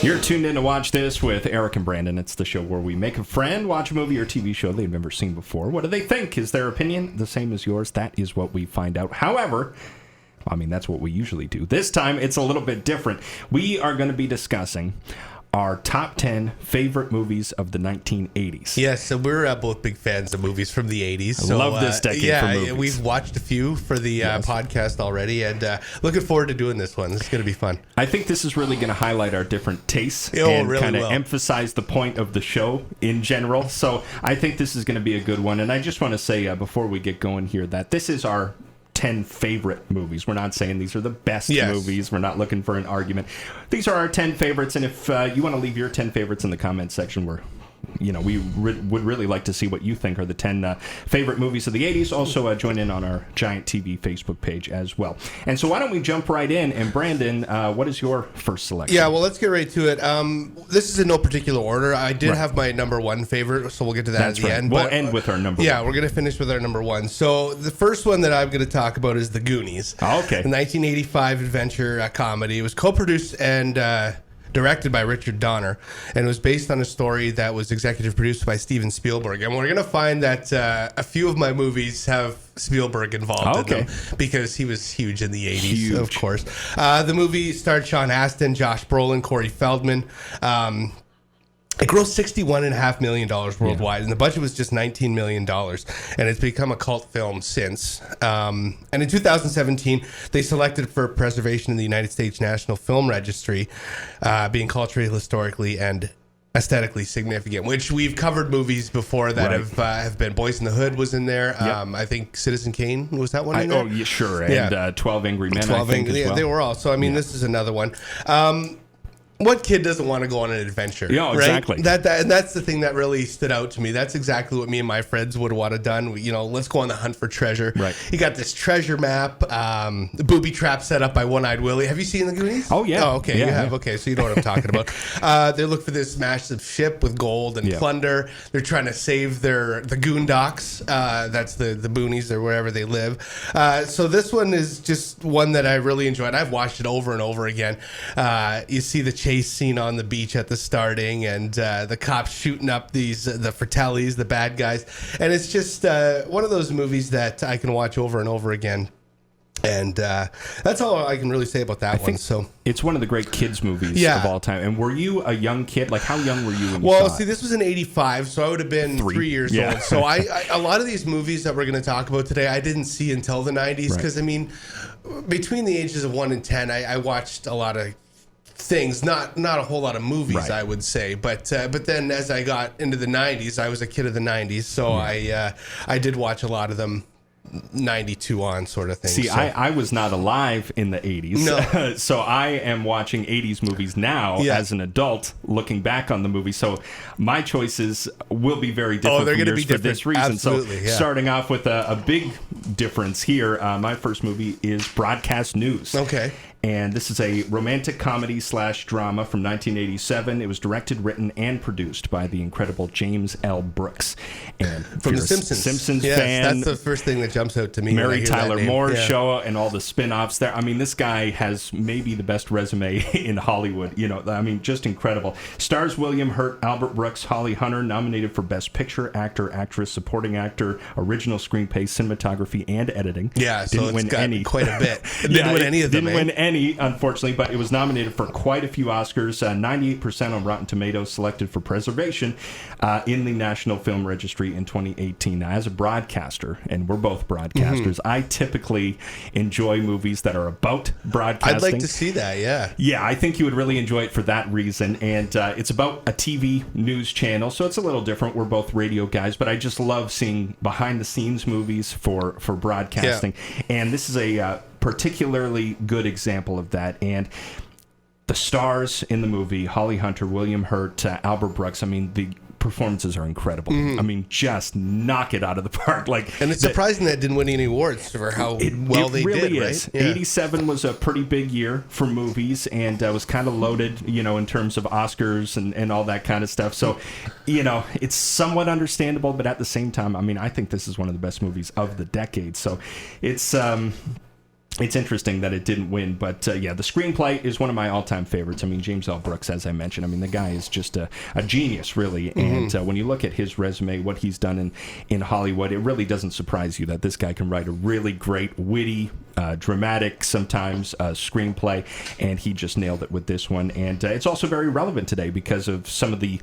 You're tuned in to Watch This with Eryk and Brandon. It's the show where we make a friend watch a movie or TV show they've never seen before. What do they think? Is their opinion the same as yours? That is what we find out. However, I mean, that's what we usually do. This time, it's a little bit different. We are going to be discussing our top 10 favorite movies of the 1980s. Yes, so we're both big fans of movies from the 80s. I love this decade for movies. We've watched a few for the podcast already, and looking forward to doing this one. This is going to be fun. I think this is really going to highlight our different tastes and really kind of emphasize the point of the show in general. So I think this is going to be a good one. And I just want to say before we get going here that this is our 10 favorite movies. We're not saying these are the best movies. We're not looking for an argument. These are our 10 favorites, and if you want to leave your 10 favorites in the comments section, we would really like to see what you think are the 10 favorite movies of the 80s. Also, join in on our Giant TV Facebook page as well. And so why don't we jump right in? And Brandon, what is your first selection? Yeah, well, let's get right to it. This is in no particular order. I did have my number one favorite, so we'll get to that at the end. We'll end with our number one. Yeah, we're going to finish with our number one. So the first one that I'm going to talk about is The Goonies. Oh, okay. The 1985 adventure comedy. It was co-produced and directed by Richard Donner, and it was based on a story that was executive produced by Steven Spielberg. And we're going to find that a few of my movies have Spielberg involved in them because he was huge in the 80s, of course. The movie starred Sean Astin, Josh Brolin, Corey Feldman. It grossed $61.5 million worldwide, and the budget was just $19 million, and it's become a cult film since. And in 2017, they selected for preservation in the United States National Film Registry, being culturally, historically, and aesthetically significant, which we've covered movies before that have been. Boys in the Hood was in there. I think Citizen Kane, was that one in there? Oh, yeah, sure. And 12 Angry Men, I think, as well. They were all. So, I mean, this is another one. What kid doesn't want to go on an adventure? Yeah, exactly. Right? And that's the thing that really stood out to me. That's exactly what me and my friends would want to done. Let's go on the hunt for treasure. Right. You got this treasure map, the booby trap set up by One-Eyed Willie. Have you seen The Goonies? Oh, yeah. Oh, okay. Yeah, you have. Okay, so you know what I'm talking about. They look for this massive ship with gold and plunder. They're trying to save the Goondocks. That's the boonies or wherever they live. So this one is just one that I really enjoyed. I've watched it over and over again. You see the chase scene on the beach at the starting, and the cops shooting up the Fratellis, the bad guys, and it's just one of those movies that I can watch over and over again. And that's all I can really say about that one. So it's one of the great kids movies of all time. And were you a young kid? Like, how young were you when you saw it? This was in '85, so I would have been 3 years old. So I a lot of these movies that we're going to talk about today, I didn't see until the '90s because I mean, between the ages of 1 and 10, I watched a lot of things, not a whole lot of movies, I would say, but then as I got into the 90s, I was a kid of the 90s, so I did watch a lot of them 92 on sort of thing. See, so. I was not alive in the 80s, no. So I am watching 80s movies now as an adult, looking back on the movie, so my choices will be very different they're from gonna yours be different. For this reason. Absolutely, starting off with a big difference here, my first movie is Broadcast News. Okay. And this is a romantic comedy / drama from 1987. It was directed, written, and produced by the incredible James L. Brooks. And from The Simpsons fan, that's the first thing that jumps out to me. Mary Tyler Moore show and all the spin-offs there. I mean, this guy has maybe the best resume in Hollywood. I mean, just incredible. Stars William Hurt, Albert Brooks, Holly Hunter, nominated for Best Picture, Actor, Actress, Supporting Actor, Original Screenplay, Cinematography, and Editing. Yeah, so didn't win any. Quite a bit. Didn't win any of them. Didn't win any, unfortunately, but it was nominated for quite a few Oscars. 98% on Rotten Tomatoes, selected for preservation in the National Film Registry in 2018. Now, as a broadcaster, and we're both broadcasters, I typically enjoy movies that are about broadcasting. I'd like to see that, yeah. Yeah, I think you would really enjoy it for that reason. And it's about a TV news channel, so it's a little different. We're both radio guys, but I just love seeing behind-the-scenes movies for broadcasting. Yeah. And this is a particularly good example of that. And the stars in the movie, Holly Hunter, William Hurt, Albert Brooks, I mean, the performances are incredible. I mean, just knock it out of the park. And it's surprising that it didn't win any awards for how well they really did, is. Right? Yeah. 87 was a pretty big year for movies, and was kind of loaded, in terms of Oscars and all that kind of stuff. So, it's somewhat understandable, but at the same time, I mean, I think this is one of the best movies of the decade. So it's it's interesting that it didn't win, but yeah, the screenplay is one of my all-time favorites. I mean, James L. Brooks, as I mentioned, I mean, the guy is just a genius, really. And when you look at his resume, what he's done in Hollywood, it really doesn't surprise you that this guy can write a really great, witty, dramatic, sometimes screenplay, and he just nailed it with this one. And it's also very relevant today because of some of the,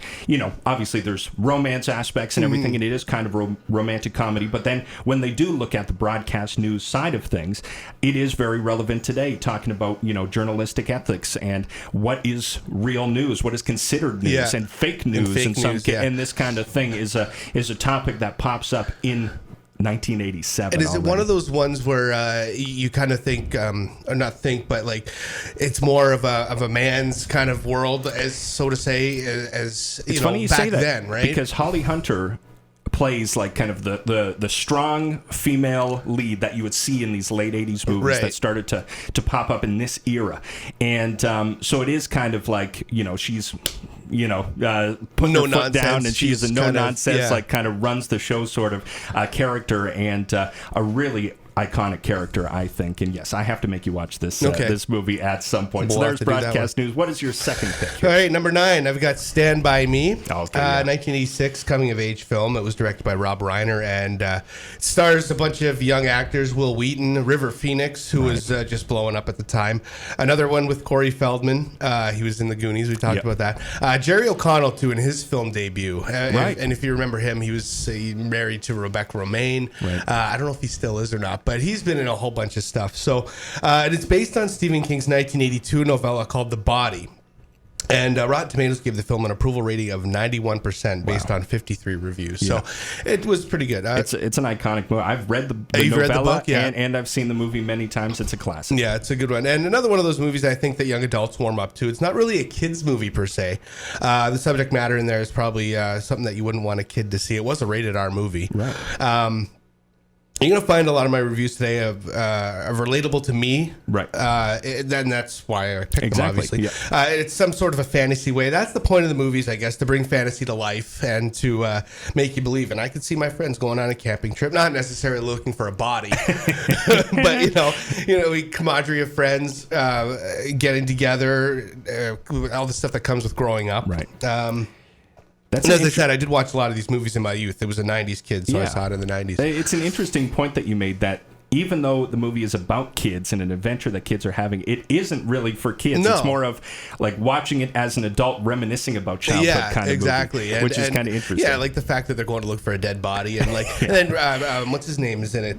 obviously there's romance aspects and everything, and it is kind of romantic comedy. But then when they do look at the broadcast news side of things, it is very relevant today, talking about, journalistic ethics and what is real news, what is considered news, and fake news, and this kind of thing is a topic that pops up in 1987. And is it one of those ones where you kind of think, or not think, but like it's more of a man's kind of world, as so to say, as it's funny you back say that, then, right? Because Holly Hunter plays like kind of the strong female lead that you would see in these late 80s movies that started to pop up in this era. And so it is kind of like, she's putting her foot down, and she is a no-nonsense, like kind of runs the show sort of character, and a really iconic character, I think. And yes, I have to make you watch this this movie at some point. So there's broadcast news. What is your second pick? All right, number 9, I've got Stand By Me. 1986 coming-of-age film. It was directed by Rob Reiner, and it stars a bunch of young actors: Will Wheaton, River Phoenix, who was just blowing up at the time. Another one with Corey Feldman. He was in The Goonies. We talked about that. Jerry O'Connell, too, in his film debut. And if you remember him, he was married to Rebecca Romaine. I don't know if he still is or not, but he's been in a whole bunch of stuff. So and it's based on Stephen King's 1982 novella called The Body. And Rotten Tomatoes gave the film an approval rating of 91% based on 53 reviews. So it was pretty good. It's an iconic movie. I've read the novella, read the book, and I've seen the movie many times. It's a classic. Yeah, it's a good one. And another one of those movies I think that young adults warm up to. It's not really a kid's movie per se. The subject matter in there is probably something that you wouldn't want a kid to see. It was a rated R movie. Right. You're going to find a lot of my reviews today of relatable to me. Right. And that's why I picked them, obviously. Yeah. It's some sort of a fantasy way. That's the point of the movies, I guess, to bring fantasy to life and to make you believe. And I could see my friends going on a camping trip, not necessarily looking for a body, but, we camaraderie of friends, getting together, all the stuff that comes with growing up. Right. As I said, I did watch a lot of these movies in my youth. It was a 90s kid, so I saw it in the 90s. It's an interesting point that you made, that even though the movie is about kids and an adventure that kids are having, it isn't really for kids. No. It's more of like watching it as an adult reminiscing about childhood kind of movie, which is kind of interesting. Yeah, like the fact that they're going to look for a dead body, and like, and then what's his name is in it?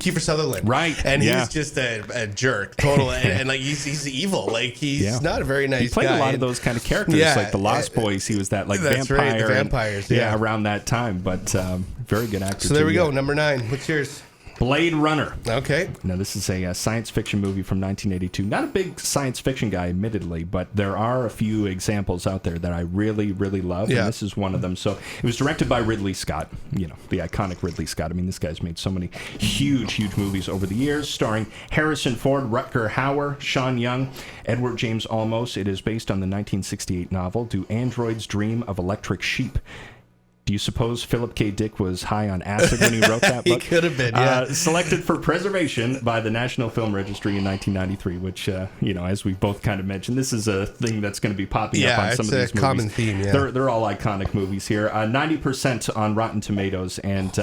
Kiefer Sutherland, right? And he's just a jerk, total, and like he's evil. Like he's not a very nice. He played guy. a lot of those kind of characters, like the Lost Boys. He was that like vampire, right, the vampires, around that time. But very good actor. So there we go. Number 9. What's yours? Blade Runner. Okay. Now, this is a science fiction movie from 1982. Not a big science fiction guy, admittedly, but there are a few examples out there that I really, really love, and this is one of them. So it was directed by Ridley Scott, the iconic Ridley Scott. I mean, this guy's made so many huge, huge movies over the years, starring Harrison Ford, Rutger Hauer, Sean Young, Edward James Olmos. It is based on the 1968 novel, Do Androids Dream of Electric Sheep? Do you suppose Philip K. Dick was high on acid when he wrote that book? He could have been, yeah. Selected for preservation by the National Film Registry in 1993, which, as we both kind of mentioned, this is a thing that's going to be popping up on some of these movies. It's a common theme, They're all iconic movies here. 90% on Rotten Tomatoes, and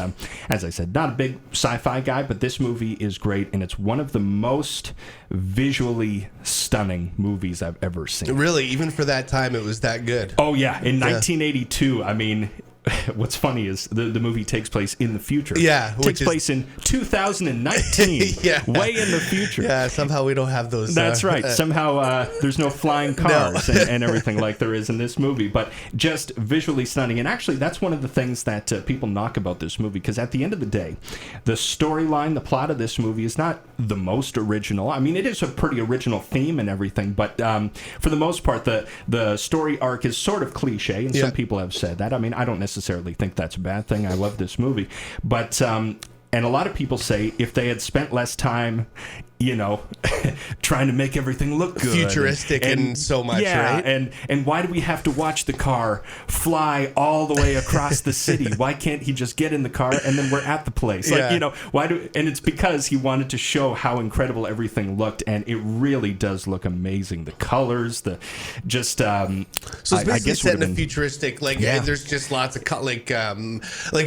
as I said, not a big sci-fi guy, but this movie is great, and it's one of the most visually stunning movies I've ever seen. Really? Even for that time, it was that good? Oh, yeah. In 1982, I mean... What's funny is the movie takes place in the future. Yeah. Takes place in 2019. Way in the future. Yeah, somehow we don't have those. That's right. Somehow there's no flying cars and everything like there is in this movie, but just visually stunning. And actually, that's one of the things that people knock about this movie, because at the end of the day, the storyline, the plot of this movie is not the most original. I mean, it is a pretty original theme and everything, but for the most part, the story arc is sort of cliche, and some people have said that. I mean, I don't necessarily think that's a bad thing. I love this movie, but and a lot of people say if they had spent less time trying to make everything look good. Futuristic and so much, right? And why do we have to watch the car fly all the way across the city? Why can't he just get in the car and then we're at the place? And it's because he wanted to show how incredible everything looked, and it really does look amazing. The colors, so it's basically set in a futuristic, there's just lots of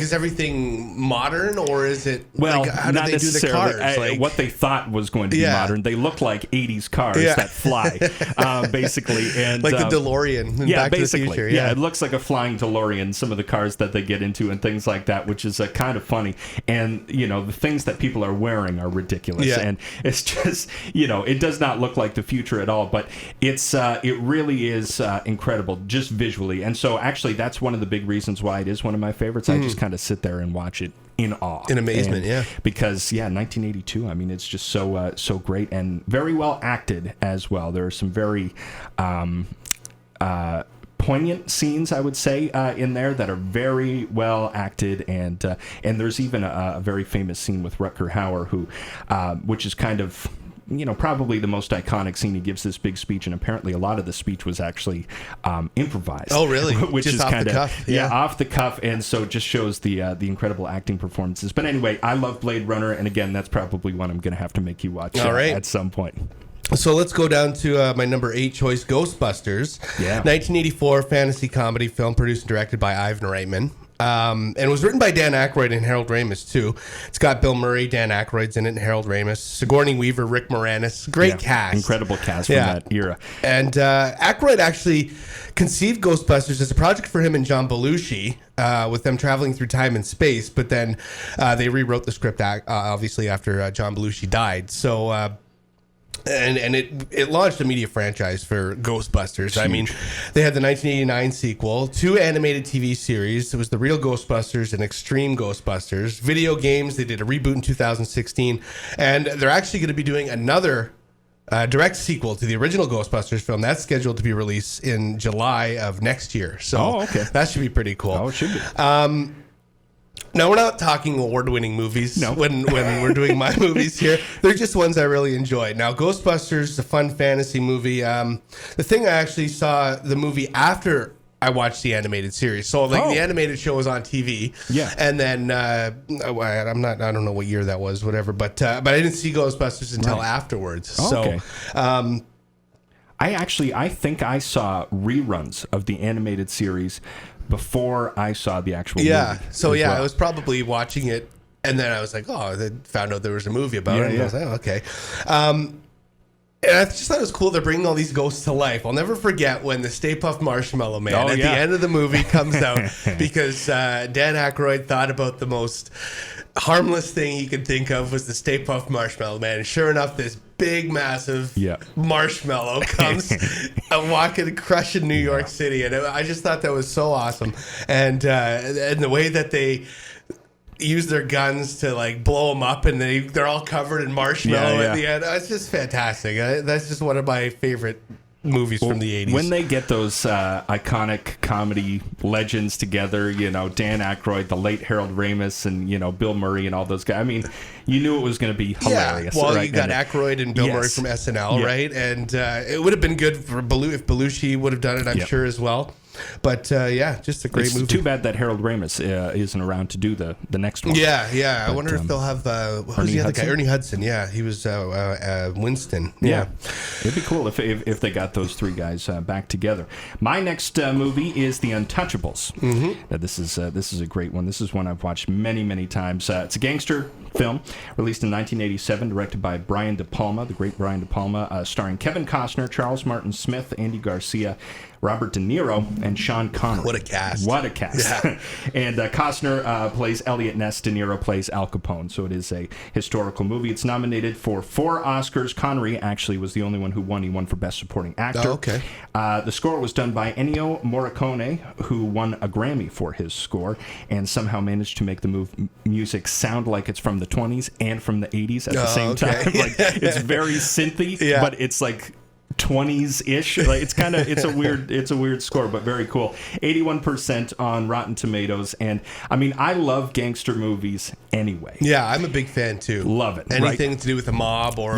is everything modern, or is it how do they do the cars? What they thought was going to be modern. They look like 80s cars that fly, basically. And like the DeLorean in Back to the Future. Yeah, it looks like a flying DeLorean, some of the cars that they get into and things like that, which is kind of funny. And, the things that people are wearing are ridiculous. Yeah. And it's just, it does not look like the future at all, but it really is incredible, just visually. And so actually that's one of the big reasons why it is one of my favorites. I just kind of sit there and watch it in awe, in amazement, because 1982. I mean, it's just so great and very well acted as well. There are some very poignant scenes, I would say, in there that are very well acted, and there's even a very famous scene with Rutger Hauer, who, which is kind of, probably the most iconic scene. He gives this big speech, and apparently a lot of the speech was actually improvised. Oh, really? Which just is off kind the of cuff. off the cuff, and so it just shows the incredible acting performances. But anyway, I love Blade Runner, and again, that's probably one I'm going to have to make you watch at some point. So let's go down to my number 8 choice, Ghostbusters. Yeah. 1984 fantasy comedy film produced and directed by Ivan Reitman. And it was written by Dan Aykroyd and Harold Ramis, too. It's got Bill Murray, Dan Aykroyd's in it, and Harold Ramis. Sigourney Weaver, Rick Moranis. Great cast. Incredible cast from that era. And Aykroyd actually conceived Ghostbusters as a project for him and John Belushi, with them traveling through time and space. But then they rewrote the script, obviously, after John Belushi died. So... And it launched a media franchise for Ghostbusters. I mean, they had the 1989 sequel, 2 animated TV series. It was The Real Ghostbusters and Extreme Ghostbusters. Video games, they did a reboot in 2016. And they're actually going to be doing another direct sequel to the original Ghostbusters film. That's scheduled to be released in July of next year. So that should be pretty cool. Oh, it should be. Now, we're not talking award-winning movies when we're doing my movies here. They're just ones I really enjoy. Now, Ghostbusters is a fun fantasy movie. The thing, I actually saw the movie after I watched the animated series. So, the animated show was on TV. Yeah. And then, I don't know what year that was, whatever. But I didn't see Ghostbusters until afterwards. Okay. I think I saw reruns of the animated series before I saw the actual movie. So I was probably watching it, and then I was like, I found out there was a movie about it, and I was like, okay. And I just thought it was cool they're bringing all these ghosts to life. I'll never forget when the Stay Puft Marshmallow Man at the end of the movie comes out, because Dan Aykroyd thought about the most harmless thing he could think of was the Stay Puft Marshmallow Man. And sure enough, this big, massive marshmallow comes walking and crushing New York City. And I just thought that was so awesome. And the way that they use their guns to blow them up, and they're all covered in marshmallow at the end. It's just fantastic. That's just one of my favorite movies from the 80s. When they get those iconic comedy legends together, Dan Aykroyd, the late Harold Ramis, and Bill Murray and all those guys. I mean, you knew it was going to be hilarious. Yeah, well, you got Aykroyd and Bill Murray from SNL, right? And it would have been good for if Belushi would have done it, I'm sure, as well. But just a great movie. Too bad that Harold Ramis isn't around to do the next one. Yeah. I wonder if they'll have who's the other guy? Ernie Hudson. Yeah, he was Winston. Yeah, it'd be cool if they got those 3 guys back together. My next movie is The Untouchables. Mm-hmm. This is a great one. This is one I've watched many times. It's a gangster film released in 1987, directed by Brian De Palma, the great Brian De Palma, starring Kevin Costner, Charles Martin Smith, Andy Garcia, Robert De Niro, and Sean Connery. What a cast. Yeah. And Costner plays Elliot Ness. De Niro plays Al Capone. So it is a historical movie. It's nominated for 4 Oscars. Connery actually was the only one who won. He won for Best Supporting Actor. Oh, okay. The score was done by Ennio Morricone, who won a Grammy for his score, and somehow managed to make the music sound like it's from the 20s and from the 80s at the same time. It's very synthy, but it's 20s ish. Like it's a weird score, but very cool. 81% on Rotten Tomatoes, and I mean, I love gangster movies anyway. Yeah, I'm a big fan too. Love it. Anything to do with the mob or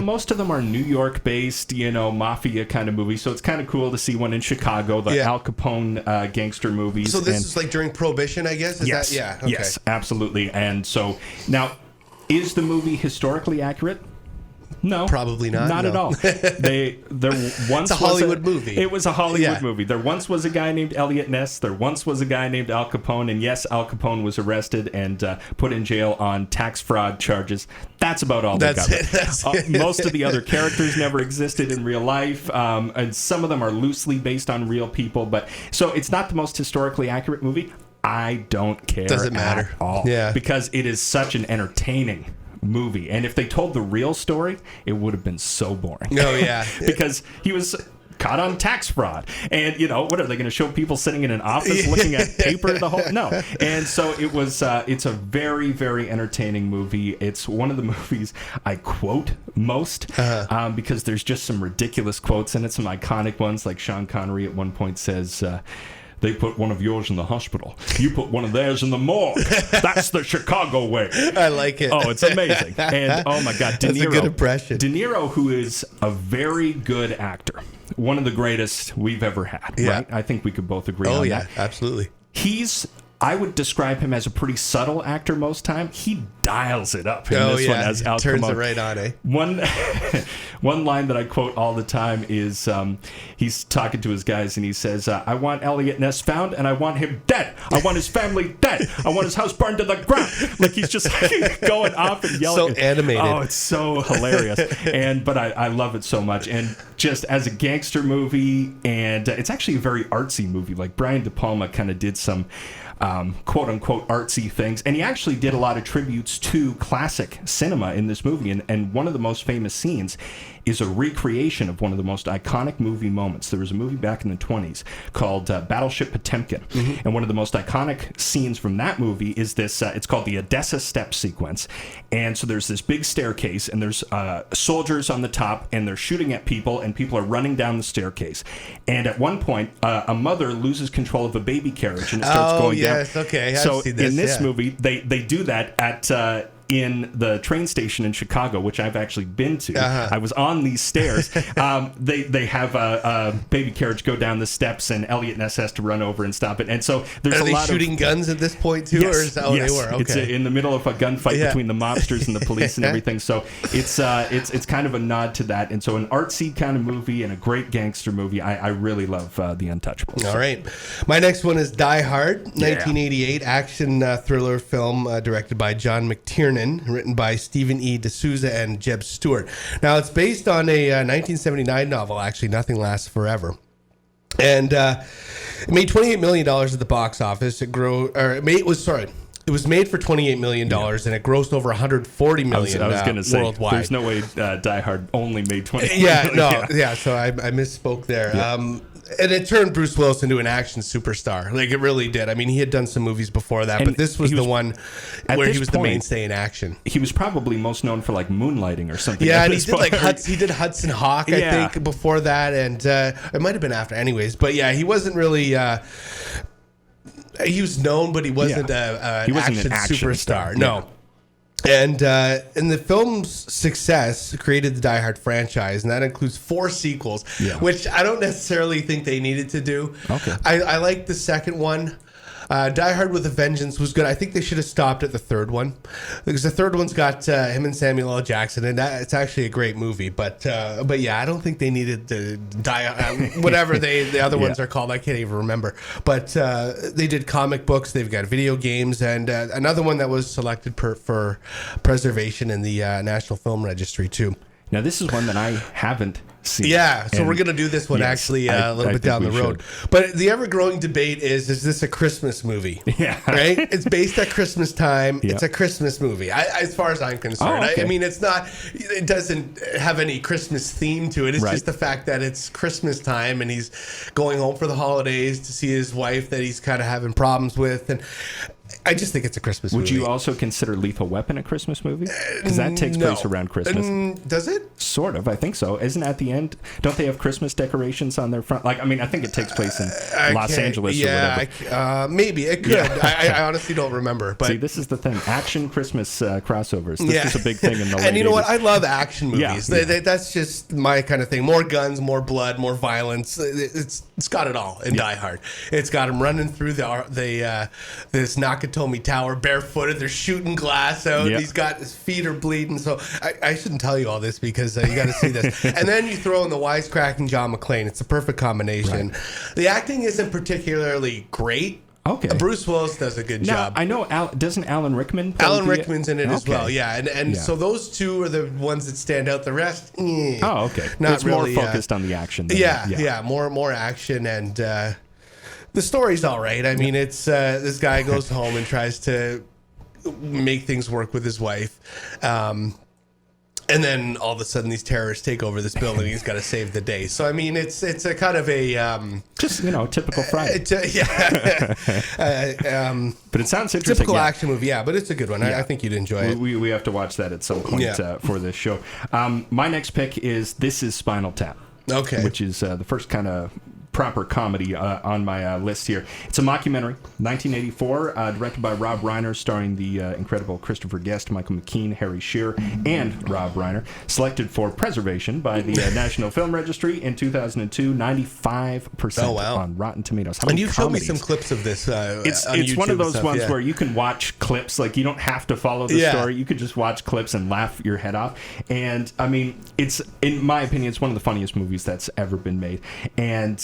most of them are New York based, mafia kind of movies. So it's kind of cool to see one in Chicago, the Al Capone gangster movies. So this is like during Prohibition, I guess. Yes. Okay. Yes, absolutely. And so now, is the movie historically accurate? No, probably not. Not at all. It's a Hollywood movie. It was a Hollywood movie. There once was a guy named Elliot Ness. There once was a guy named Al Capone, and yes, Al Capone was arrested and put in jail on tax fraud charges. That's about all they got. Most of the other characters never existed in real life, and some of them are loosely based on real people. But so it's not the most historically accurate movie. I don't care. Doesn't matter at all. Yeah, because it is such an entertaining movie, and if they told the real story, it would have been so boring. Oh yeah. Because he was caught on tax fraud, and what are they going to show people sitting in an office looking at paper the whole no? And so it was it's a very, very entertaining movie. It's one of the movies I quote most because there's just some ridiculous quotes in it, some iconic ones, like Sean Connery at one point says, they put one of yours in the hospital. You put one of theirs in the morgue. That's the Chicago way. I like it. Oh, it's amazing. And oh my God, De Niro. That's a good impression. De Niro, who is a very good actor, one of the greatest we've ever had. Yeah. Right? I think we could both agree on that. Oh yeah, absolutely. I would describe him as a pretty subtle actor most time. He dials it up in this one as Al Capone. Turns it right on, eh? One line that I quote all the time is he's talking to his guys and he says, I want Elliot Ness found and I want him dead. I want his family dead. I want his house burned to the ground. Like he's just going off and yelling. So animated. Oh, it's so hilarious. But I love it so much. And just as a gangster movie, and it's actually a very artsy movie. Like Brian De Palma kind of did some quote unquote artsy things, and he actually did a lot of tributes to classic cinema in this movie, and one of the most famous scenes is a recreation of one of the most iconic movie moments. There was a movie back in the 20s called Battleship Potemkin, and one of the most iconic scenes from that movie is this, it's called the Odessa Step sequence, and so there's this big staircase, and there's soldiers on the top, and they're shooting at people, and people are running down the staircase, and at one point, a mother loses control of a baby carriage, and it starts going down. Yes, okay. So in this movie, they do that at in the train station in Chicago, which I've actually been to. I was on these stairs. They have a baby carriage go down the steps, and Elliot Ness has to run over and stop it. And so there's a lot of... Are they shooting guns at this point too? Yes, or is that, yes. They were? Okay. It's in the middle of a gunfight between the mobsters and the police and everything. So it's kind of a nod to that. And so an artsy kind of movie and a great gangster movie. I really love The Untouchables. All right. My next one is Die Hard, 1988 action thriller film directed by John McTiernan, written by Stephen E. D'Souza and Jeb Stewart. Now, it's based on a 1979 novel, actually, Nothing Lasts Forever. And it made $28 million at the box office. It was made for $28 million, and it grossed over $140 million I was going to say, worldwide. There's no way Die Hard only made $28 million. So I misspoke there. Yeah. And it turned Bruce Willis into an action superstar. Like, it really did. I mean, he had done some movies before that, but this was the one where he was the mainstay in action. He was probably most known for, like, Moonlighting or something. Yeah, and he did Hudson Hawk, I think, before that, and it might have been after. Anyways, but yeah, he wasn't really... he was known, but he wasn't an action superstar. No. And the film's success created the Die Hard franchise, and that includes 4 sequels, which I don't necessarily think they needed to do. Okay. I like the second one. Die Hard with a Vengeance was good. I think they should have stopped at the third one, because the third one's got him and Samuel L. Jackson, and it's actually a great movie. But yeah, I don't think they needed to whatever the other ones are called. I can't even remember. But they did comic books. They've got video games, and another one that was selected for preservation in the National Film Registry too. Now, this is one that I haven't seen. Yeah, so we're going to do this one a little bit down the road. But the ever-growing debate is this a Christmas movie? Yeah. Right? It's based at Christmas time. It's a Christmas movie, as far as I'm concerned. I mean, it doesn't have any Christmas theme to it. It's just the fact that it's Christmas time, and he's going home for the holidays to see his wife that he's kind of having problems with, and I just think it's a Christmas movie. Would you also consider Lethal Weapon a Christmas movie? Because that takes place around Christmas. Does it? Sort of, I think so. Isn't at the end? Don't they have Christmas decorations on their front? Like, I mean, I think it takes place in Los Angeles or whatever. Maybe it could. I honestly don't remember. But see, this is the thing: action Christmas crossovers. This is a big thing in the late And you know 80s. what? I love action movies. Yeah. That's just my kind of thing. More guns, more blood, more violence. It's got it all in Die Hard. It's got him running through this Nakatomi Tower barefooted. They're shooting glass out. Yep. He's got his feet are bleeding. So I shouldn't tell you all this because you got to see this. And then you throw in the wisecracking John McClane. It's a perfect combination. Right. The acting isn't particularly great. Okay. Bruce Willis does a good job. I know. Doesn't Alan Rickman play Alan Rickman's in it as well, yeah. And Yeah. so those two are the ones that stand out. The rest, oh, okay. Not it's really, more focused on the action. Than more action, and the story's all right. I mean, it's this guy goes home and tries to make things work with his wife. And then all of a sudden, these terrorists take over this building. He's got to save the day. So I mean, it's a kind of a just typical Friday. But it sounds interesting. Typical action movie, yeah. But it's a good one. I think you'd enjoy it. We have to watch that at some point for this show. My next pick is This Is Spinal Tap. Okay, which is the first kind of proper comedy on my list here. It's a mockumentary, 1984, directed by Rob Reiner, starring the incredible Christopher Guest, Michael McKean, Harry Shearer, and Rob Reiner. Selected for preservation by the National Film Registry in 2002, 95% on Rotten Tomatoes. And you've showed me some clips of this. It's YouTube one of those stuff, ones where you can watch clips. Like, you don't have to follow the story. You could just watch clips and laugh your head off. And I mean, it's, in my opinion, it's one of the funniest movies that's ever been made. And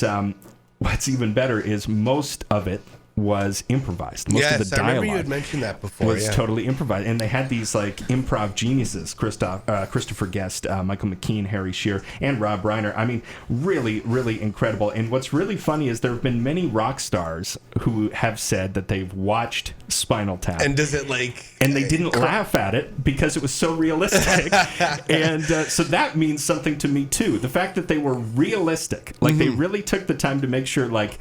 what's even better is most of it was improvised. Most of the dialogue, I remember you had mentioned that before. Was totally improvised, and they had these like improv geniuses: Christopher Guest, Michael McKean, Harry Shearer, and Rob Reiner. I mean, really, really incredible. And what's really funny is there have been many rock stars who have said that they've watched Spinal Tap, and they didn't laugh at it because it was so realistic. And so that means something to me too. The fact that they were realistic, like they really took the time to make sure, like,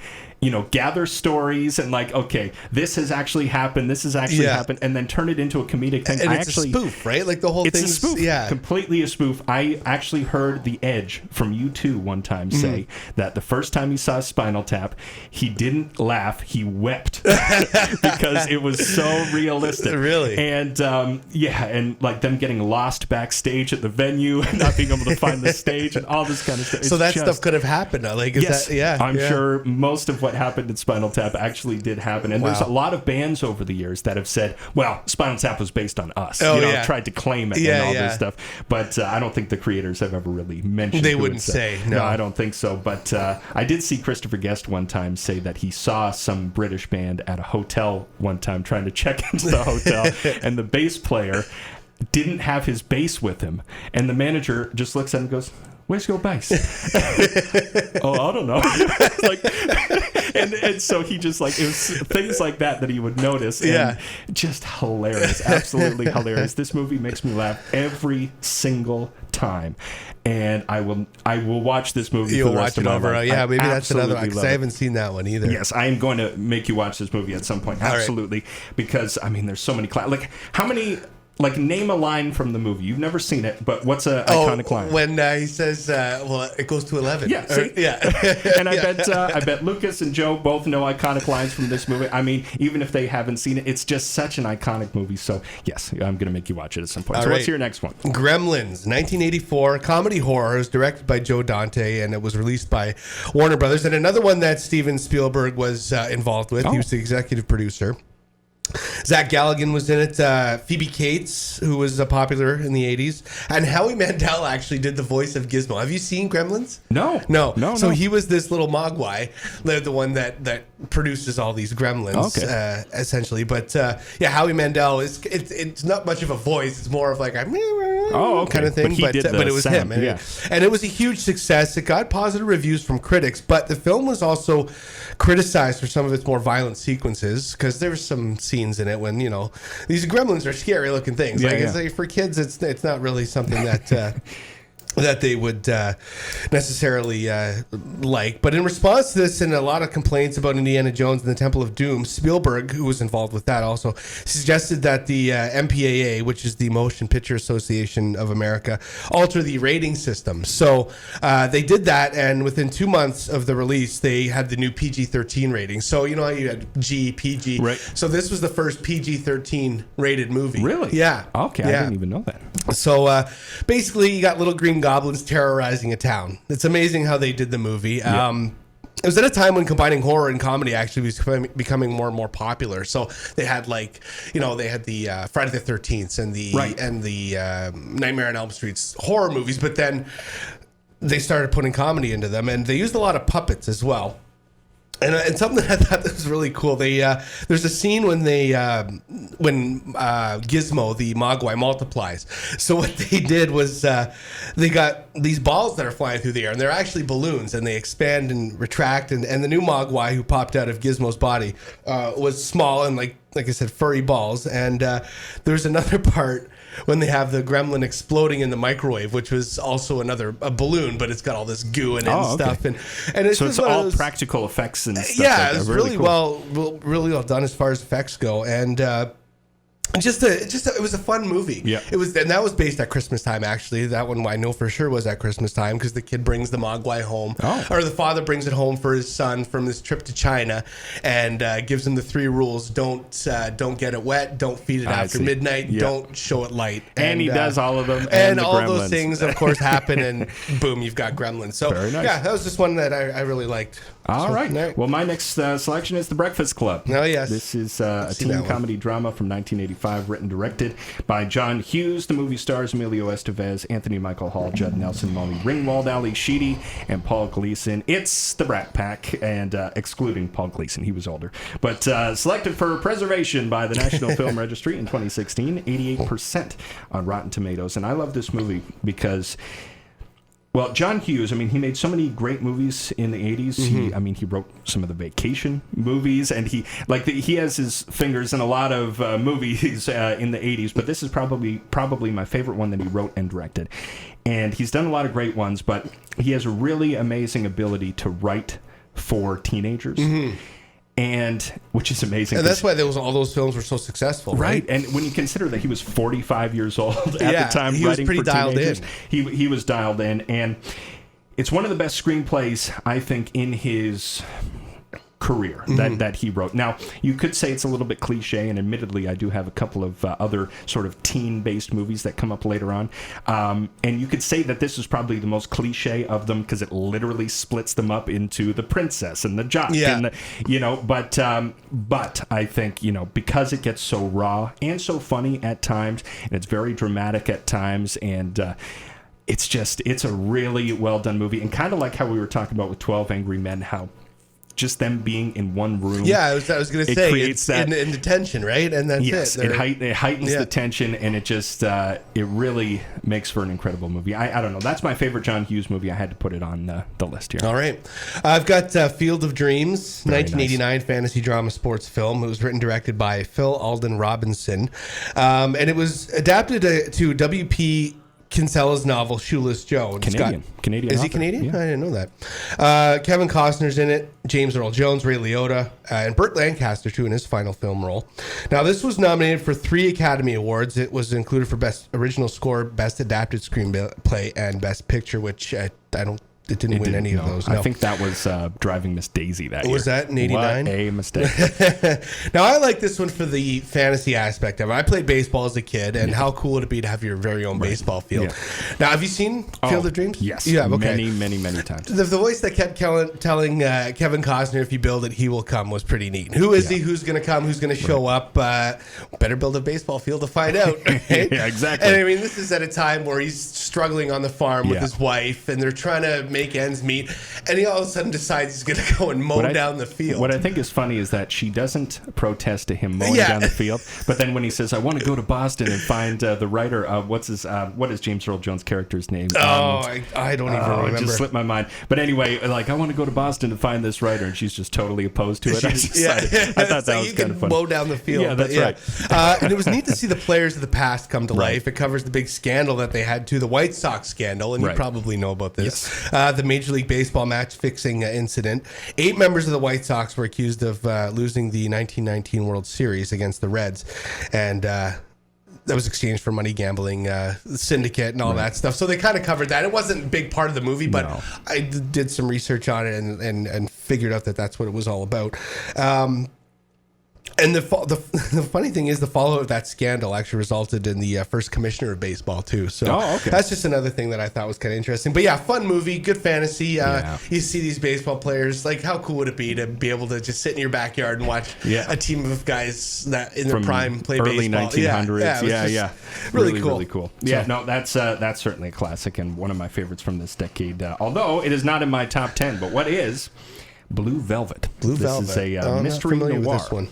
gather stories and like, okay, this has actually happened, and then turn it into a comedic thing. And it's a spoof, right? Like the whole thing. It's a spoof, completely a spoof. I actually heard The Edge from U2 one time say that the first time he saw Spinal Tap, he didn't laugh, he wept because it was so realistic. Really? And and like them getting lost backstage at the venue and not being able to find the stage and all this kind of stuff. So that stuff could have happened. Like, I'm sure most of what happened in Spinal Tap actually did happen. And there's a lot of bands over the years that have said, well, Spinal Tap was based on us. Tried to claim it and all this stuff. But I don't think the creators have ever really mentioned it. They wouldn't say. No, I don't think so. But I did see Christopher Guest one time say that he saw some British band at a hotel one time trying to check into the hotel, and the bass player didn't have his bass with him. And the manager just looks at him and goes, "Where's your bass?" "Oh, I don't know." and so he just like, it was things like that he would notice. And just hilarious, absolutely hilarious. This movie makes me laugh every single time, and I will watch this movie for the rest of my life. Yeah, maybe that's another one, because I haven't seen that one either. Yes, I am going to make you watch this movie at some point. Absolutely, because I mean, there's so many like how many. Like, name a line from the movie. You've never seen it, but what's an iconic line? When he says, it goes to 11. Yeah, see? And I bet Lucas and Joe both know iconic lines from this movie. I mean, even if they haven't seen it, it's just such an iconic movie. So, yes, I'm going to make you watch it at some point. What's your next one? Gremlins, 1984, comedy horror. It was directed by Joe Dante, and it was released by Warner Brothers. And another one that Steven Spielberg was involved with. He was the executive producer. Zach Galligan was in it. Phoebe Cates, who was popular in the 80s. And Howie Mandel actually did the voice of Gizmo. Have you seen Gremlins? No. So he was this little mogwai, the one that produces all these gremlins, essentially. But Howie Mandel, it's not much of a voice. It's more of like a kind of thing. But it was him. And it was a huge success. It got positive reviews from critics. But the film was also criticized for some of its more violent sequences, because there was some scenes in it when, these gremlins are scary looking things. It's like, for kids, it's not really something that that they would necessarily like. But in response to this and a lot of complaints about Indiana Jones and the Temple of Doom, Spielberg, who was involved with that also, suggested that the MPAA, which is the Motion Picture Association of America, alter the rating system. So they did that, and within 2 months of the release, they had the new PG-13 rating. So you know how you had G, PG. Right. So this was the first PG-13 rated movie. Really? Yeah. Okay, yeah. I didn't even know that. So basically, you got little green goblins terrorizing a town. It's amazing how they did the movie. It was at a time when combining horror and comedy actually was becoming more and more popular. So they had they had the Friday the 13th and the Nightmare on Elm Street's horror movies, but then they started putting comedy into them, and they used a lot of puppets as well. And something that I thought was really cool. There's a scene when Gizmo, the Mogwai, multiplies. So what they did was they got these balls that are flying through the air, and they're actually balloons, and they expand and retract. And the new Mogwai who popped out of Gizmo's body was small and like I said, furry balls. And there's another part when they have the gremlin exploding in the microwave, which was also a balloon, but it's got all this goo in it and stuff. And it's so it's all practical effects and stuff. Yeah, like it's really cool. cool. really well done as far as effects go. And it was a fun movie. Yeah. And that was based at Christmas time, actually. That one I know for sure was at Christmas time because the kid brings the Mogwai home. Or the father brings it home for his son from his trip to China and gives him the 3 rules. Don't get it wet. Don't feed it after midnight. Yeah. Don't show it light. And he does all of them. And all gremlins. Those things, of course, happen. And boom, you've got gremlins. So, very nice. Yeah, that was just one that I really liked. All right. Well, my next selection is The Breakfast Club. Oh, yes. This is a teen comedy drama from 1985, written and directed by John Hughes. The movie stars Emilio Estevez, Anthony Michael Hall, Judd Nelson, Molly Ringwald, Ali Sheedy, and Paul Gleason. It's the Brat Pack, and excluding Paul Gleason, he was older. But selected for preservation by the National Film Registry in 2016, 88% on Rotten Tomatoes. And I love this movie because... Well, John Hughes, he made so many great movies in the 80s. Mm-hmm. He wrote some of the vacation movies, and he has his fingers in a lot of movies in the 80s, but this is probably my favorite one that he wrote and directed. And he's done a lot of great ones, but he has a really amazing ability to write for teenagers. Mm-hmm. And which is amazing. And that's why all those films were so successful, right? And when you consider that he was 45 years old at the time, he writing was pretty for dialed teenagers, in. He was dialed in, and it's one of the best screenplays I think in his career that he wrote. Now, you could say it's a little bit cliche, and admittedly, I do have a couple of other sort of teen-based movies that come up later on. And you could say that this is probably the most cliche of them because it literally splits them up into the princess and the jock. Yeah. And but I think, because it gets so raw and so funny at times, and it's very dramatic at times, and it's a really well done movie. And kind of like how we were talking about with 12 Angry Men, how just them being in one room. Yeah, I was going to say, creates that in the tension, right? And that's it. It heightens the tension, and it just it really makes for an incredible movie. I don't know. That's my favorite John Hughes movie. I had to put it on the list here. All right. I've got Field of Dreams, Very 1989 nice. Fantasy drama sports film. It was written and directed by Phil Alden Robinson. And it was adapted to W.P. Kinsella's novel Shoeless Joe. Canadian Is he author. Canadian? Yeah. I didn't know that. Kevin Costner's in it, James Earl Jones, Ray Liotta, and Burt Lancaster too in his final film role. Now this was nominated for 3 Academy Awards. It was included for Best Original Score, Best Adapted Screenplay, and Best Picture, which it didn't win any of those. No. I think that was Driving Miss Daisy that year. Was that in 89? What a mistake. Now, I like this one for the fantasy aspect of it. I played baseball as a kid, and how cool would it be to have your very own baseball field? Yeah. Now, have you seen Field of Dreams? Yes. Yeah, okay. Many times. The voice that kept telling Kevin Costner, if you build it, he will come, was pretty neat. Who is he? Who's going to come? Who's going to show up? Better build a baseball field to find out. Right? Yeah, exactly. And this is at a time where he's struggling on the farm with his wife, and they're trying to make ends meet, and he all of a sudden decides he's going to go and mow down the field. What I think is funny is that she doesn't protest to him mowing down the field, but then when he says, "I want to go to Boston and find the writer," what is James Earl Jones' character's name? I don't even remember. It just slipped my mind. But anyway, like, I want to go to Boston to find this writer, and she's just totally opposed to it. I thought that was kind of funny. Mow down the field. Yeah, that's right. And it was neat to see the players of the past come to life. It covers the big scandal that they had too, the White Sox scandal, and you probably know about this. Yes. The Major League Baseball match fixing incident. 8 members of the White Sox were accused of losing the 1919 World Series against the Reds, and that was exchanged for money gambling syndicate and all that stuff. So they kind of covered that. It wasn't a big part of the movie, but I did some research on it and figured out that that's what it was all about. And the funny thing is, the fallout of that scandal actually resulted in the first commissioner of baseball too. So that's just another thing that I thought was kind of interesting. But yeah, fun movie, good fantasy. You see these baseball players, like, how cool would it be to be able to just sit in your backyard and watch a team of guys that in their prime play early baseball? 1900s. Really cool. Really cool. Yeah, no, that's certainly a classic and one of my favorites from this decade. Although it is not in my top 10, but what is Blue Velvet? This is a mystery noir. With this one.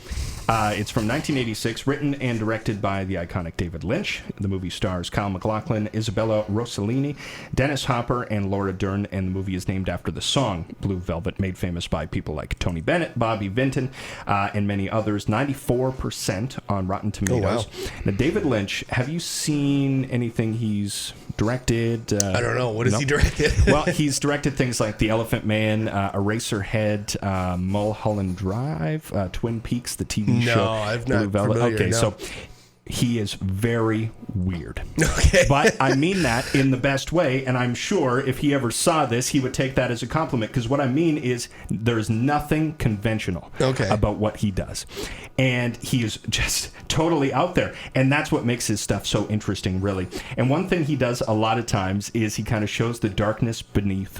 It's from 1986, written and directed by the iconic David Lynch. The movie stars Kyle MacLachlan, Isabella Rossellini, Dennis Hopper, and Laura Dern, and the movie is named after the song Blue Velvet, made famous by people like Tony Bennett, Bobby Vinton, and many others. 94% on Rotten Tomatoes. Oh, wow. Now, David Lynch, have you seen anything he's directed? I don't know. What has he directed? Well, he's directed things like The Elephant Man, Eraserhead, Mulholland Drive, Twin Peaks, the TV show. No, I've not. Blue Velvet. Familiar, Okay, no. so he is very weird. Okay. But I mean that in the best way, and I'm sure if he ever saw this, he would take that as a compliment, because what I mean is there's nothing conventional about what he does. And he is just totally out there. And that's what makes his stuff so interesting, really. And one thing he does a lot of times is he kind of shows the darkness beneath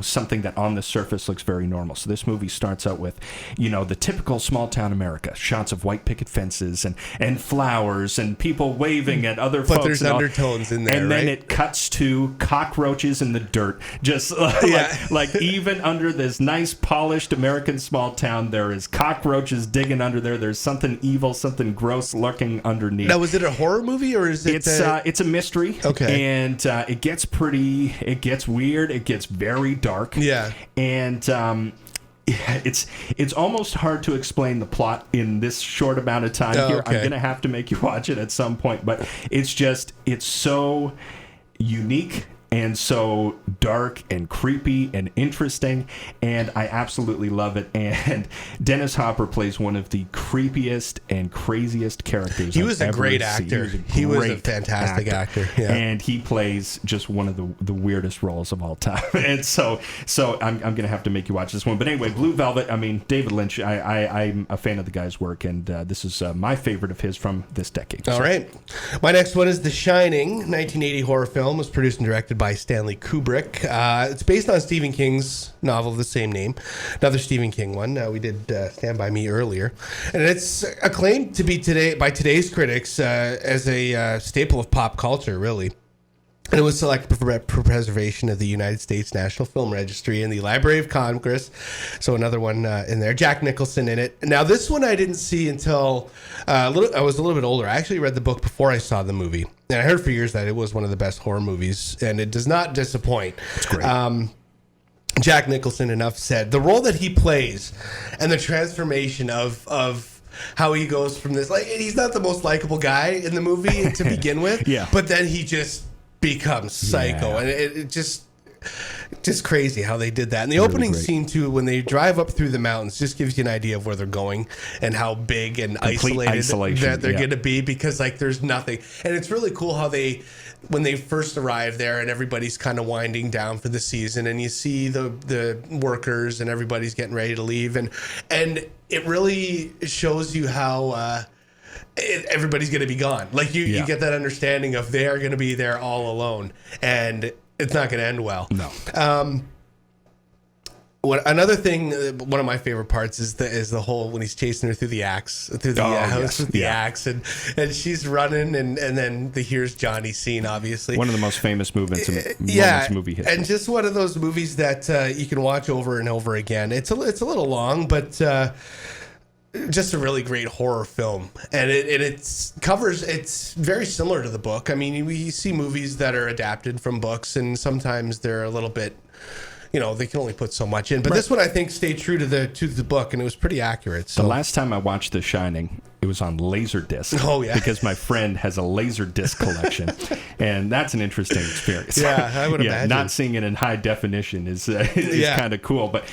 something that on the surface looks very normal. So this movie starts out with, the typical small town America, shots of white picket fences and flowers and people waving at other folks. But there's undertones in there, and then right? it cuts to cockroaches in the dirt. Just like even under this nice polished American small town, there is cockroaches digging under there. There's something evil, something gross lurking underneath. Now, was it a horror movie or is it? It's a mystery. Okay. And it gets weird. It gets very dark. Yeah. And it's almost hard to explain the plot in this short amount of time here. Okay. I'm going to have to make you watch it at some point, but it's so unique and so dark and creepy and interesting, and I absolutely love it. And Dennis Hopper plays one of the creepiest and craziest characters. He was a great actor. He was a fantastic actor. Yeah. And he plays just one of the weirdest roles of all time. And so I'm going to have to make you watch this one. But anyway, Blue Velvet, I mean, David Lynch, I'm a fan of the guy's work, and this is my favorite of his from this decade. All right. My next one is The Shining, 1980 horror film, was produced and directed by Stanley Kubrick. It's based on Stephen King's novel of the same name, another Stephen King one. We did Stand By Me earlier, and it's acclaimed to be by today's critics as a staple of pop culture, really. And it was selected for preservation of the United States National Film Registry and the Library of Congress. So another one in there. Jack Nicholson in it. Now, this one I didn't see until I was a little bit older. I actually read the book before I saw the movie. And I heard for years that it was one of the best horror movies. And it does not disappoint. It's great. Jack Nicholson, enough said. The role that he plays and the transformation of how he goes from this, like, he's not the most likable guy in the movie to begin with. Yeah. But then he just becomes psycho, and it just crazy how they did that. And the opening scene too, when they drive up through the mountains, just gives you an idea of where they're going and how big and isolated that they're going to be, because like there's nothing. And it's really cool how when they first arrive there and everybody's kind of winding down for the season, and you see the workers and everybody's getting ready to leave, and it really shows you how everybody's going to be gone. Like you get that understanding of they are going to be there all alone, and it's not going to end well. No. Another thing, one of my favorite parts is the whole when he's chasing her through the house with the axe, and she's running, and then here's Johnny scene, obviously one of the most famous moments in movie history, and just one of those movies that you can watch over and over again. It's a little long, but just a really great horror film, and it's very similar to the book. I mean, we see movies that are adapted from books, and sometimes they're a little bit, they can only put so much in. But this one, I think, stayed true to the book, and it was pretty accurate. So the last time I watched The Shining, it was on Laserdisc. Oh, yeah. Because my friend has a Laserdisc collection, and that's an interesting experience. Yeah, I would imagine. Not seeing it in high definition is kind of cool. But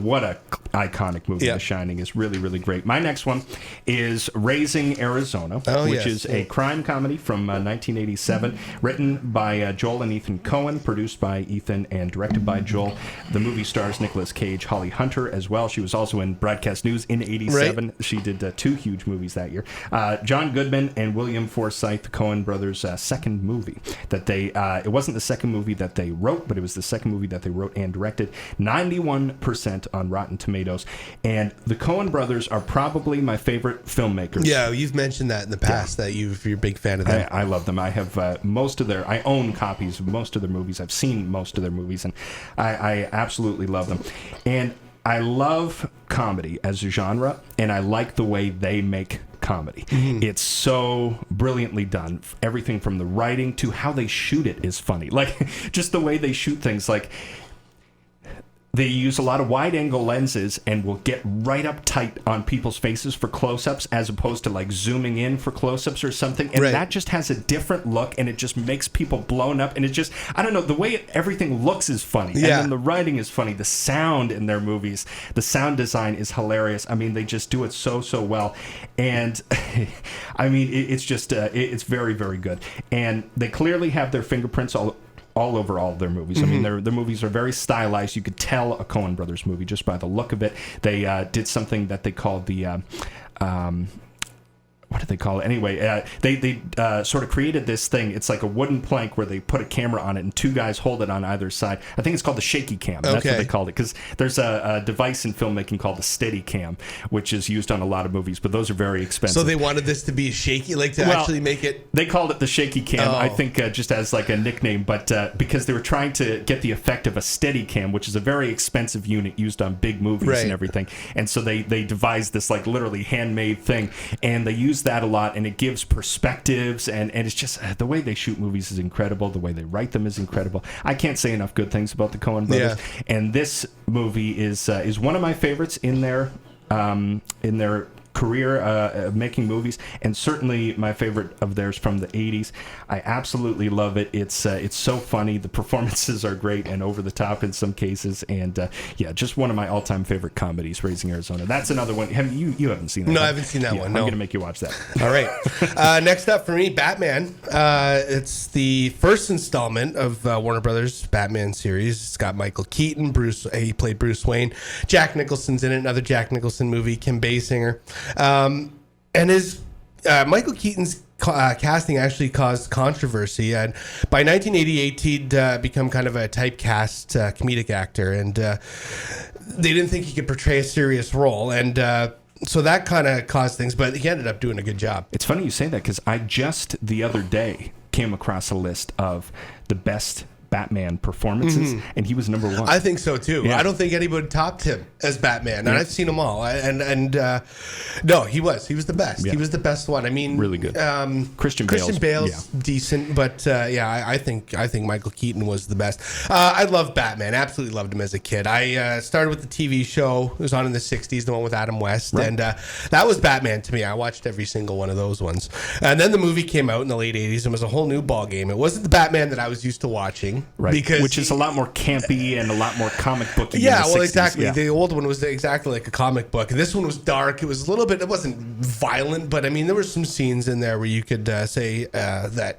what a iconic movie. The Shining is really, really great. My next one is Raising Arizona, which is a crime comedy from 1987, written by Joel and Ethan Coen, produced by Ethan and directed by Joel. The movie stars Nicolas Cage, Holly Hunter as well. She was also in Broadcast News in 87. Right. She did 2 huge movies that year. John Goodman and William Forsythe, the Coen brothers' second movie that they, it wasn't the second movie that they wrote, but it was the second movie that they wrote and directed. 91% on Rotten Tomatoes. And the Coen brothers are probably my favorite filmmakers. Yeah, you've mentioned that in the past, that you're a big fan of them. I love them. I have I own copies of most of their movies. I've seen most of their movies, and I absolutely love them. And I love comedy as a genre, and I like the way they make comedy. Mm-hmm. It's so brilliantly done. Everything from the writing to how they shoot it is funny. Like, just the way they shoot things. Like, they use a lot of wide-angle lenses and will get right up tight on people's faces for close-ups as opposed to, like, zooming in for close-ups or something. And that just has a different look, and it just makes people blown up. And it just, I don't know, the way everything looks is funny. Yeah. And then the writing is funny. The sound in their movies, the sound design is hilarious. I mean, they just do it so well. And, I mean, it's just, it's very, very good. And they clearly have their fingerprints all over all of their movies. Mm-hmm. I mean, their movies are very stylized. You could tell a Coen Brothers movie just by the look of it. They did something that they called the what did they call it? Anyway, they sort of created this thing. It's like a wooden plank where they put a camera on it and 2 guys hold it on either side. I think it's called the shaky cam. That's what they called it, because there's a device in filmmaking called the steady cam, which is used on a lot of movies, but those are very expensive. So they wanted this to be shaky, like to actually make it... They called it the shaky cam, I think just as like a nickname, but because they were trying to get the effect of a steady cam, which is a very expensive unit used on big movies and everything. And so they devised this like literally handmade thing, and they use that a lot, and it gives perspectives, and it's just the way they shoot movies is incredible. The way they write them is incredible. I can't say enough good things about the Coen brothers. And this movie is one of my favorites in their career of making movies, and certainly my favorite of theirs from the 80s. I absolutely love it. It's so funny. The performances are great and over the top in some cases, and just one of my all-time favorite comedies, Raising Arizona. That's another one. You haven't seen that? No, I haven't seen that one. No. I'm going to make you watch that. All right. Next up for me, Batman. It's the first installment of Warner Brothers' Batman series. It's got Michael Keaton. He played Bruce Wayne. Jack Nicholson's in it. Another Jack Nicholson movie. Kim Basinger. And his Michael Keaton's casting actually caused controversy, and by 1988 he'd become kind of a typecast comedic actor, and they didn't think he could portray a serious role, and so that kind of caused things, but he ended up doing a good job. It's funny you say that, because I just the other day came across a list of the best Batman performances, and he was number 1. I think so too. Yeah. I don't think anybody topped him as Batman, and I've seen them all. No, he was the best. Yeah. He was the best one. I mean, really good. Christian Bale's decent, but I think Michael Keaton was the best. I love Batman. Absolutely loved him as a kid. I started with the TV show. It was on in the 60s, the one with Adam West, and that was Batman to me. I watched every single one of those ones. And then the movie came out in the late 80s and was a whole new ball game. It wasn't the Batman that I was used to watching. Right, which is a lot more campy and a lot more comic booky. Yeah, well, 60s. Exactly. Yeah. The old one was exactly like a comic book. This one was dark. It was a little bit. It wasn't violent, but I mean, there were some scenes in there where you could say that,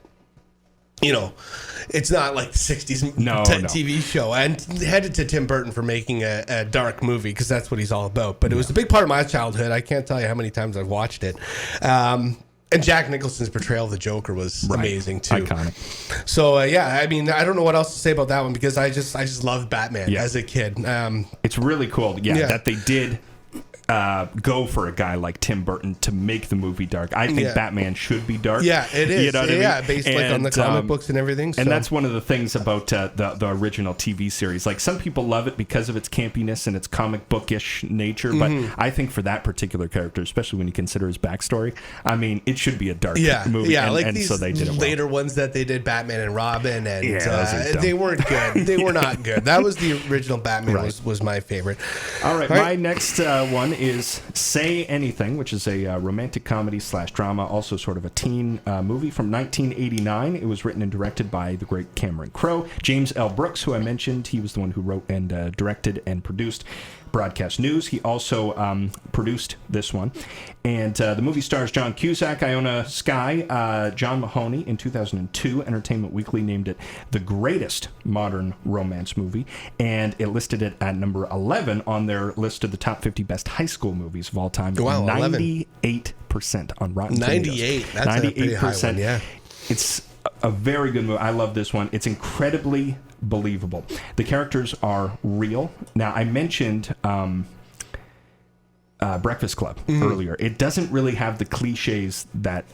it's not like the 60s TV show. And headed to Tim Burton for making a dark movie, because that's what he's all about. But it was a big part of my childhood. I can't tell you how many times I've watched it. And Jack Nicholson's portrayal of the Joker was amazing too. Iconic. So I mean, I don't know what else to say about that one because I just loved Batman as a kid. It's really cool, that they did go for a guy like Tim Burton to make the movie dark. I think Batman should be dark. Yeah, it is. You know what I mean? Based on the comic books and everything. So. And that's one of the things about the original TV series. Like, some people love it because of its campiness and its comic bookish nature, but I think for that particular character, especially when you consider his backstory, I mean, it should be a dark movie. Yeah, and these so they did it later ones that they did, Batman and Robin, and they weren't good. They were not good. That was the original Batman was my favorite. All right, my next one is Say Anything, which is a romantic comedy / drama, also sort of a teen movie from 1989. It was written and directed by the great Cameron Crowe. James L. Brooks, who I mentioned, he was the one who wrote and directed and produced Broadcast News. He also produced this one. And the movie stars John Cusack, Iona Skye, John Mahoney. In 2002, Entertainment Weekly named it the greatest modern romance movie, and it listed it at number 11 on their list of the top 50 best high school movies of all time. Wow, 98% on Rotten Tomatoes. 98. That's 98%. A pretty high one, yeah. It's a very good movie. I love this one. It's incredibly believable. The characters are real. Now, I mentioned Breakfast Club earlier. It doesn't really have the cliches that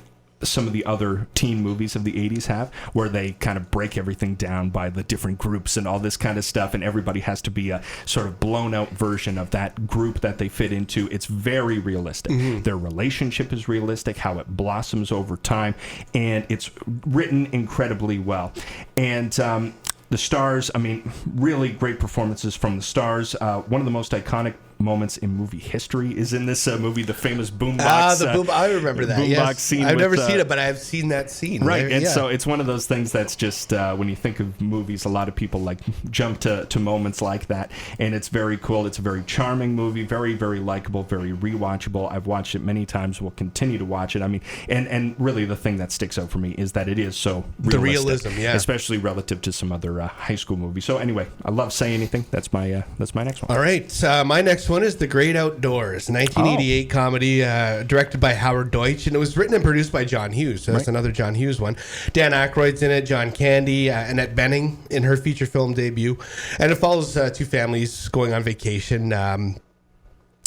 some of the other teen movies of the 80s have, where they kind of break everything down by the different groups and all this kind of stuff, and everybody has to be a sort of blown out version of that group that they fit into. It's very realistic. Their relationship is realistic, how it blossoms over time, and it's written incredibly well. And the stars, I mean, really great performances from the stars. One of the most iconic moments in movie history is in this movie, the famous boombox. I remember that. Boombox scene. I've never seen it, but I've seen that scene. Right, and so it's one of those things that's just when you think of movies, a lot of people like jump to moments like that, and it's very cool. It's a very charming movie, very, very likable, very rewatchable. I've watched it many times. Will continue to watch it. I mean, and really the thing that sticks out for me is that it is so realistic, the realism, especially relative to some other high school movies. So anyway, I love Say Anything. That's my next one. All right, my next one is The Great Outdoors, 1988 comedy directed by Howard Deutsch, and it was written and produced by John Hughes. So that's another John Hughes one. Dan Aykroyd's in it, John Candy, Annette Bening in her feature film debut, and it follows two families going on vacation. And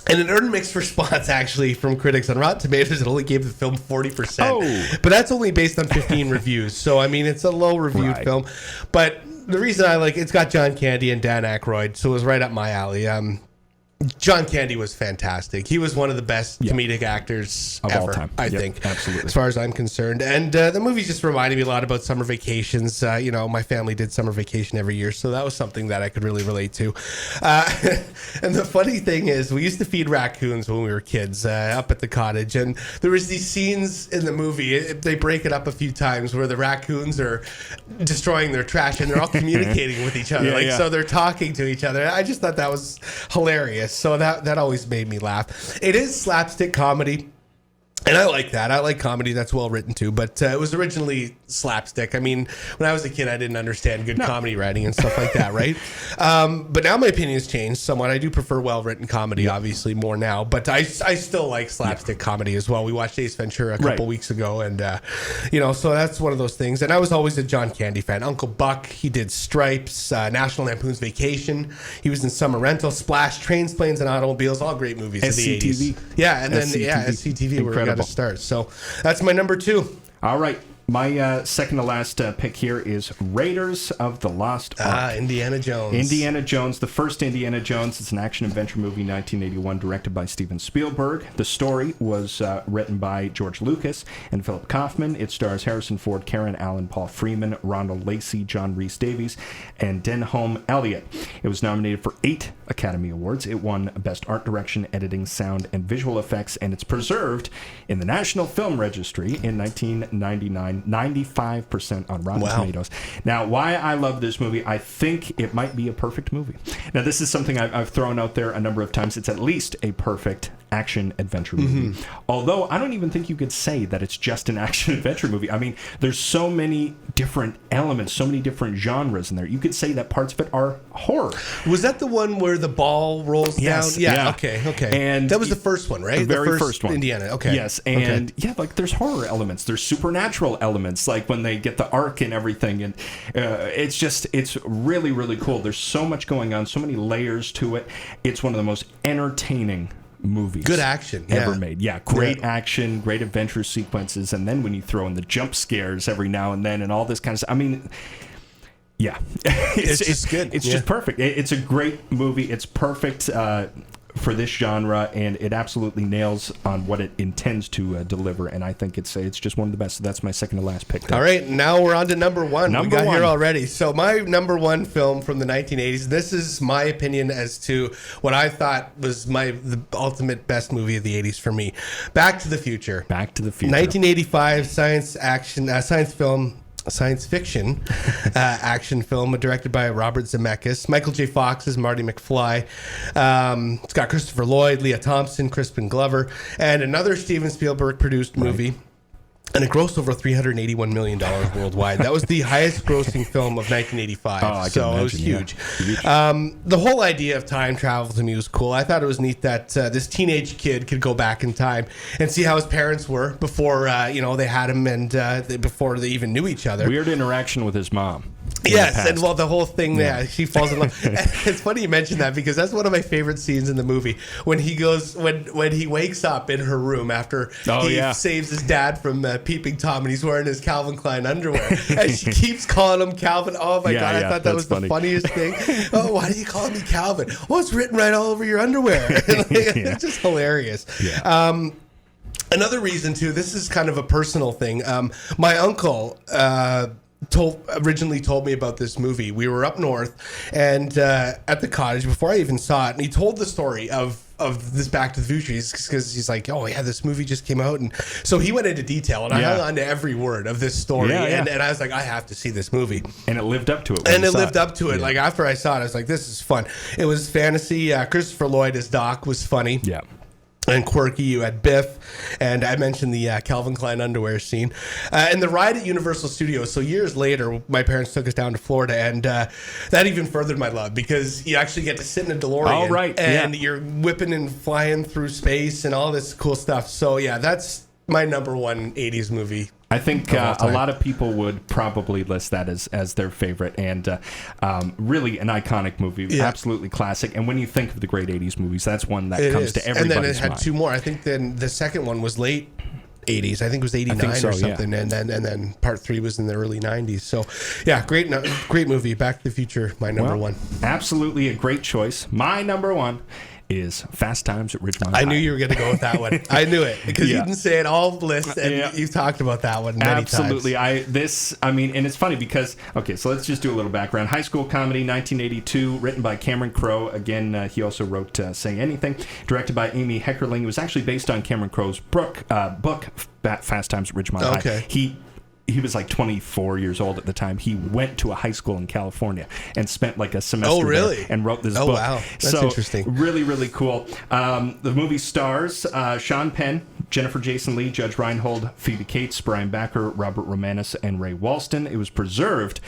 it earned mixed response, actually, from critics. On Rotten Tomatoes, it only gave the film 40%. Oh. But that's only based on 15 reviews. So, I mean, it's a low-reviewed film. But the reason I like it's got John Candy and Dan Aykroyd, so it was right up my alley. John Candy was fantastic. He was one of the best comedic actors of ever, all time. I think, absolutely. as far as I'm concerned. And the movie just reminded me a lot about summer vacations. My family did summer vacation every year, so that was something that I could really relate to. And the funny thing is, we used to feed raccoons when we were kids up at the cottage, and there was these scenes in the movie. They break it up a few times where the raccoons are destroying their trash, and they're all communicating with each other. So they're talking to each other. I just thought that was hilarious. So that always made me laugh. It is slapstick comedy. And I like that. I like comedy that's well written too, but it was originally slapstick. I mean, when I was a kid, I didn't understand good comedy writing and stuff like that, right? But now my opinion's changed somewhat. I do prefer well written comedy, obviously, more now, but I still like slapstick comedy as well. We watched Ace Ventura a couple weeks ago, and so that's one of those things. And I was always a John Candy fan. Uncle Buck, he did Stripes, National Lampoon's Vacation. He was in Summer Rental, Splash, Trains, Planes, and Automobiles. All great movies of the 80s. Yeah, and then SCTV. We're got to start. So that's my number 2. All right. My second to last pick here is Raiders of the Lost Ark. Indiana Jones. Indiana Jones, the first Indiana Jones. It's an action-adventure movie, 1981, directed by Steven Spielberg. The story was written by George Lucas and Philip Kaufman. It stars Harrison Ford, Karen Allen, Paul Freeman, Ronald Lacey, John Rhys Davies, and Denholm Elliott. It was nominated for 8 Academy Awards. It won Best Art Direction, Editing, Sound, and Visual Effects, and it's preserved in the National Film Registry in 1999. 95% on Rotten Tomatoes. Now, why I love this movie, I think it might be a perfect movie. Now, this is something I've thrown out there a number of times. It's at least a perfect action-adventure movie. Although, I don't even think you could say that it's just an action-adventure movie. I mean, there's so many different elements, so many different genres in there. You could say that parts of it are horror. Was that the one where the ball rolls Yes, down? Yeah. yeah. Okay. And that was the first one, right? The very first one. Indiana. Okay. Yes, and yeah, like there's horror elements, there's supernatural elements, like when they get the ark and everything, and it's really, really cool. There's so much going on, so many layers to it. It's one of the most entertaining movies. Good action. Ever made. Yeah, great action, great adventure sequences, and then when you throw in the jump scares every now and then and all this kind of stuff, I mean, yeah. it's just good. It's just perfect. It's a great movie. It's perfect for this genre, and it absolutely nails on what it intends to deliver, and I think it's just one of the best. So that's my second to last pick there. All right, now we're on to number one. Number we got one. here already. So my number one film from the 1980s, this is my opinion as to what I thought was the ultimate best movie of the 80s for me. Back to the Future. Back to the Future. 1985 science fiction action film directed by Robert Zemeckis. Michael J. Fox is Marty McFly. It's got Christopher Lloyd, Leah Thompson, Crispin Glover, and another Steven Spielberg produced movie. And it grossed over $381 million worldwide. That was the highest grossing film of 1985. It was huge. Yeah. The whole idea of time travel to me was cool. I thought it was neat that this teenage kid could go back in time and see how his parents were before they had him and before they even knew each other. Weird interaction with his mom. Yes, and well, the whole thing, she falls in love. It's funny you mentioned that because that's one of my favorite scenes in the movie when he goes when he wakes up in her room after he saves his dad from peeping Tom, and he's wearing his Calvin Klein underwear, and she keeps calling him Calvin. Oh my god, I thought that was funny. The funniest thing. Oh, why do you call me Calvin? Oh, it's written right all over your underwear. It's just hilarious. Yeah. Another reason too. This is kind of a personal thing. My uncle. Originally told me about this movie. We were up north and at the cottage before I even saw it, and he told the story of this Back to the Future because he's like, oh yeah, this movie just came out, and so he went into detail, and I hung on to every word of this story, and I was like, I have to see this movie, and it lived up to it. Like after I saw it, I was like, this is fun. It was fantasy. Christopher Lloyd as Doc was funny. Yeah. And quirky. You had Biff, and I mentioned the Calvin Klein underwear scene, and the ride at Universal Studios. So years later, my parents took us down to Florida, and that even furthered my love because you actually get to sit in a DeLorean, and you're whipping and flying through space and all this cool stuff. So yeah, that's my number one 80s movie. I think a lot of people would probably list that as their favorite, and really an iconic movie, absolutely classic. And when you think of the great 80s movies, that's one that comes to everybody's mind. And then it had two more. I think then the second one was late 80s. I think it was 89 or something, and then part 3 was in the early 90s. So yeah, great movie. Back to the Future, my number one. Absolutely a great choice. My number one is Fast Times at Ridgemont High. I knew you were going to go with that one. I knew it because you didn't say it all list, and you've talked about that one many times. Absolutely. And it's funny because, so let's just do a little background. High school comedy, 1982, written by Cameron Crowe. Again, he also wrote Say Anything, directed by Amy Heckerling. It was actually based on Cameron Crowe's book, Fast Times at Ridgemont High. He was like 24 years old at the time. He went to a high school in California and spent like a semester there and wrote this book. Oh, wow. That's interesting. Really, really cool. The movie stars Sean Penn, Jennifer Jason Leigh, Judge Reinhold, Phoebe Cates, Brian Backer, Robert Romanus, and Ray Walston. It was preserved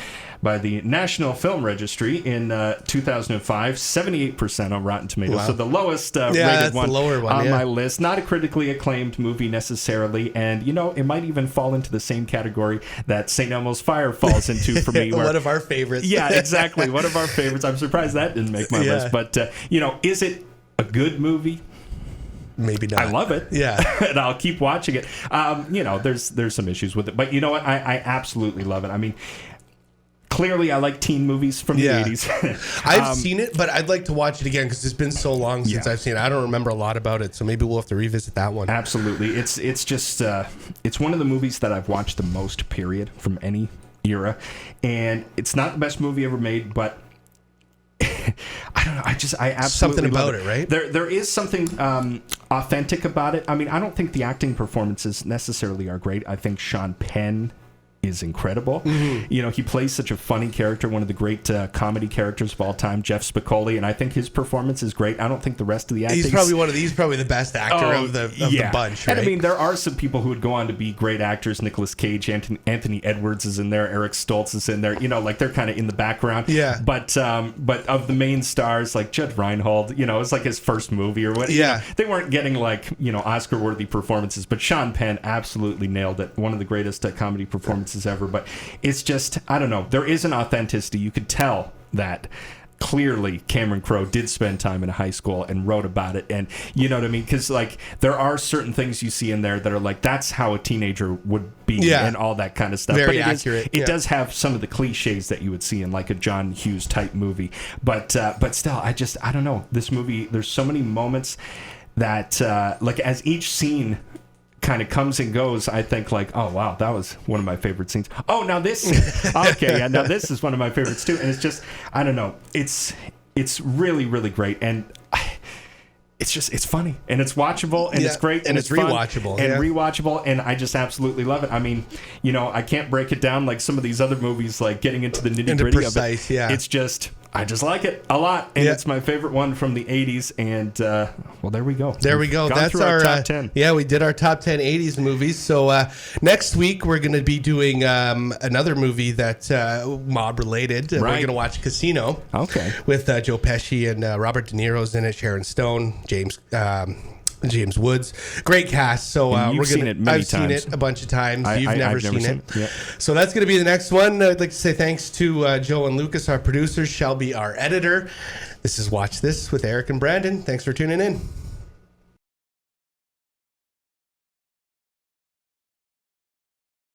by the National Film Registry in 2005, 78% on Rotten Tomatoes. Wow. So the lowest rated one, on my list. Not a critically acclaimed movie necessarily, and it might even fall into the same category that St. Elmo's Fire falls into for me. One of our favorites. Yeah, exactly. One of our favorites. I'm surprised that didn't make my list. But, is it a good movie? Maybe not. I love it. Yeah. And I'll keep watching it. There's some issues with it. But you know what? I absolutely love it. I mean, clearly I like teen movies from the 80s. I've seen it, but I'd like to watch it again because it's been so long since I've seen it. I don't remember a lot about it, so maybe we'll have to revisit that one. Absolutely. It's just it's one of the movies that I've watched the most, period, from any era. And it's not the best movie ever made, but I don't know. I absolutely something about love it, right? There is something authentic about it. I mean, I don't think the acting performances necessarily are great. I think Sean Penn is incredible. You know, he plays such a funny character, one of the great comedy characters of all time, Jeff Spicoli, and I think his performance is great. I don't think the rest of the acting. He's probably the best actor of the bunch. Right? And I mean, there are some people who would go on to be great actors. Nicolas Cage, Anthony Edwards is in there, Eric Stoltz is in there. You know, like they're kind of in the background. Yeah. But of the main stars, like Judd Reinhold, you know, it's like his first movie or what. Yeah. You know, they weren't getting like, you know, Oscar-worthy performances, but Sean Penn absolutely nailed it. One of the greatest comedy performances ever. But it's just, I don't know, there is an authenticity. You could tell that clearly Cameron Crowe did spend time in a high school and wrote about it. And you know what I mean? Because like there are certain things you see in there that are like, that's how a teenager would be and all that kind of stuff. Very but accurate. It does have some of the cliches that you would see in like a John Hughes type movie. But still, I don't know. This movie, there's so many moments that like as each scene kind of comes and goes, I think like, oh wow, that was one of my favorite scenes. Oh, now this okay, yeah, now this is one of my favorites too. And it's just, I don't know, it's really, really great. And it's funny and it's watchable and it's great and it's rewatchable and rewatchable, and I just absolutely love it. I mean, you know, I can't break it down like some of these other movies, like getting into the nitty-gritty of it. It's just, I just like it a lot, and it's my favorite one from the 80s. And well, there we go. That's our top 10. Yeah, we did our top 10 80s movies. So next week we're going to be doing another movie that's mob related. We're going to watch Casino. Okay. With Joe Pesci and Robert De Niro's in it, Sharon Stone, James Woods, great cast. So I've seen it a bunch of times. You've never seen it. Yeah. So that's going to be the next one. I'd like to say thanks to Joe and Lucas, our producers, Shelby, our editor. This is Watch This with Eryk and Brandon. Thanks for tuning in.